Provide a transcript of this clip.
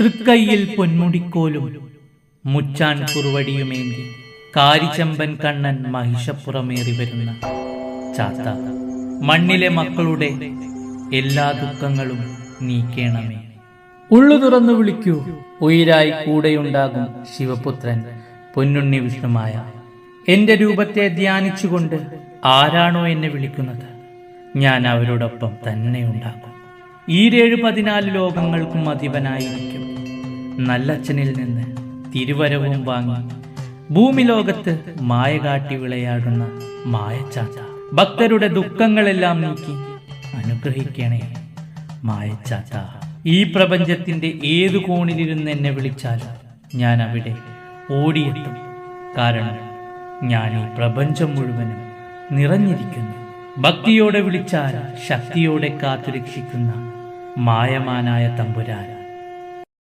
തൃക്കൈയിൽ പൊന്മുടിക്കോലും മുച്ചാൻ കുറുവടിയുമേന്തി കാരിച്ചമ്പൻ കണ്ണൻ മഹിഷപ്പുറമേറി വരുന്ന ചാത്ത, മണ്ണിലെ മക്കളുടെ എല്ലാ ദുഃഖങ്ങളും നീക്കേണമേ. ഉള്ളു തുറന്നു വിളിക്കൂ, ഉയിരായി കൂടെയുണ്ടാകും ശിവപുത്രൻ പൊന്നുണ്ണി വിഷ്ണുമായ. എന്റെ രൂപത്തെ ധ്യാനിച്ചുകൊണ്ട് ആരാണോ എന്നെ വിളിക്കുന്നത്, ഞാൻ അവരോടൊപ്പം തന്നെ ഉണ്ടാകും. ഈ 14 ലോകങ്ങൾക്കും അധിപനായിരിക്കും. നല്ലച്ഛനിൽ നിന്ന് തിരുവരവും വാങ്ങി ഭൂമി ലോകത്ത് മായ കാട്ടി വിളയാടുന്ന മായച്ചാത്ത, ഭക്തരുടെ ദുഃഖങ്ങളെല്ലാം നീക്കി അനുഗ്രഹിക്കണേ മായച്ചാത്ത. ഈ പ്രപഞ്ചത്തിന്റെ ഏതു കോണിലിരുന്ന് എന്നെ വിളിച്ചാലും ഞാൻ അവിടെ ഓടിയെത്തും. കാരണം ഞാൻ ഈ പ്രപഞ്ചം മുഴുവനും നിറഞ്ഞിരിക്കുന്നു. ഭക്തിയോടെ വിളിച്ചാൽ ശക്തിയോടെ കാത്തുരക്ഷിക്കുന്ന മായമാനായ തമ്പുരാൻ.